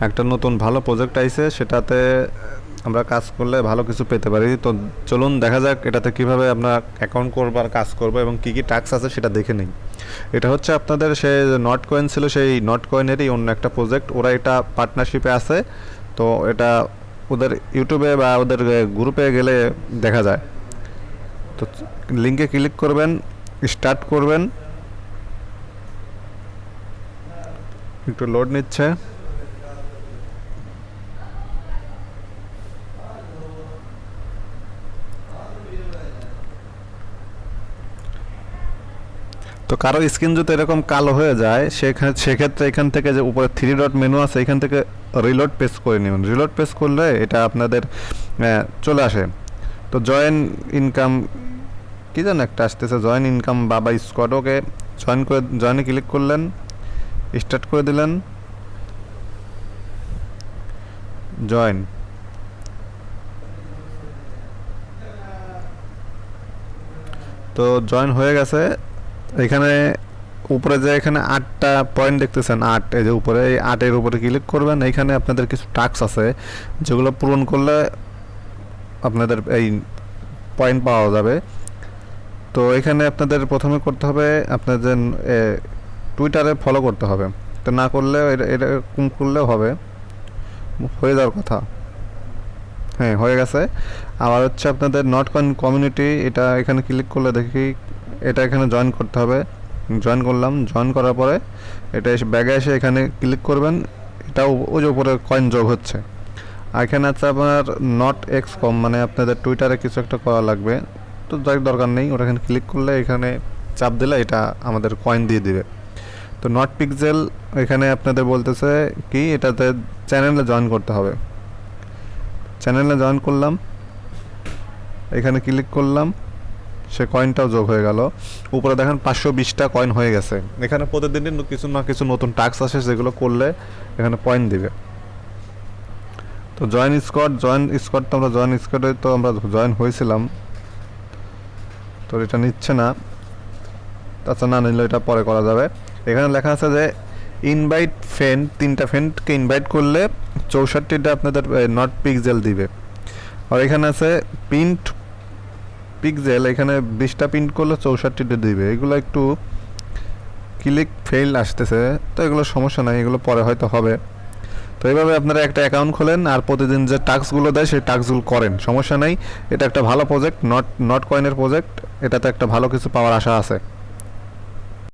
একটা নতুন ভালো প্রজেক্ট আইছে, সেটাতে আমরা কাজ করলে ভালো কিছু পেতে পারি। তো চলুন দেখা যাক এটাতে কিভাবে আমরা অ্যাকাউন্ট করবার কাজ করব এবং কি কি টাস্ক আছে সেটা দেখে নিই। এটা হচ্ছে আপনাদের সেই নট কয়েন ছিল, সেই নট কয়েনেরই অন্য একটা প্রজেক্ট। ওরা এটা পার্টনারশিপে আছে, তো এটা ওদের ইউটিউবে বা ওদের গ্রুপে গেলে দেখা যায়। তো লিঙ্কে ক্লিক করবেন, স্টার্ট করবেন, একটু লোড নিচ্ছে। তো কারো স্ক্রিন যদি এরকম কালো হয়ে যায় সেক্ষেত্রে এখান থেকে যে উপরে থ্রি ডট মেনু আছে এখান থেকে রিলোড পেজ করে নেবেন। রিলোড পেজ করলে এটা আপনাদের চলে আসে। তো জয়েন ইনকাম কি যেন একটা আসতেছে, জয়েন ইনকাম বাবা স্কোয়াড, ওকে জয়েনে ক্লিক করলেন, স্টার্ট করে দিলেন, জয়েন। তো জয়েন হয়ে গেছে। এখানে উপরে যে এখানে 8টা পয়েন্ট দেখতেছেন, 8, এই যে উপরে এই 8-এর উপরে ক্লিক করবেন। এইখানে আপনাদের কিছু টাস্ক আছে যেগুলো পূরণ করলে আপনাদের এই পয়েন্ট পাওয়া যাবে। তো এখানে আপনাদের প্রথমে করতে হবে আপনাদের টুইটারে ফলো করতে হবে। তো না করলে এরকম করলেও হবে, হয়ে যাওয়ার কথা। হ্যাঁ, হয়ে গেছে। আবার হচ্ছে আপনাদের নট কমিউনিটি, এটা এখানে ক্লিক করলে দেখি এটা এখানে জয়েন করতে হবে। জয়েন করলাম, জয়েন করার পরে এটা এসে ব্যাগে এসে এখানে ক্লিক করবেন। এটা ওই যে উপরে কয়েন যোগ হচ্ছে। আর এখানে আছে আপনার নট এক্স কম, মানে আপনাদের টুইটারে কিছু একটা করা লাগবে। তো যাই দরকার নেই, ওটা এখানে ক্লিক করলে এখানে চাপ দিলে এটা আমাদের কয়েন দিয়ে দিবে। তো নট পিক্সেল এখানে আপনাদের বলতেছে কি এটাতে চ্যানেলে জয়েন করতে হবে। চ্যানেলে জয়েন করলাম, এখানে ক্লিক করলাম, সে কয়েনটাও যোগ হয়ে গেল। উপরে দেখেন 520টা কয়েন হয়ে গেছে। এখানে প্রতিদিনই কিছু না কিছু নতুন টাস্ক আসে, যেগুলো করলে এখানে পয়েন্ট দিবে। তো জয়েন স্কোয়াড তো আমরা জয়েন স্কোয়াডে তো আমরা জয়েন হয়েছিলাম, তো এটা নিচ্ছে না। আচ্ছা, না নিলে এটা পরে করা যাবে। এখানে লেখা আছে যে ইনভাইট ফ্রেন্ড, 3টা ফ্রেন্ডকে ইনভাইট করলে 64টা আপনাদের নট পিক্সেল দিবে। আর এখানে আছে প্রিন্ট পিক্সেল, এখানে 20টা প্রিন্ট করলে 64টা দিবে। এগুলো একটু ক্লিক ফেল আসতেছে, তো এগুলো সমস্যা নাই, এগুলো পরে হয়তো হবে। তো এইভাবে আপনারা একটা অ্যাকাউন্ট খোলেন আর প্রতিদিন যে টাস্কগুলো দেয় সেই টাস্কগুলো করেন, সমস্যা নেই। এটা একটা ভালো প্রজেক্ট, নট কয়েনের প্রজেক্ট, এটাতে একটা ভালো কিছু পাওয়ার আশা আছে।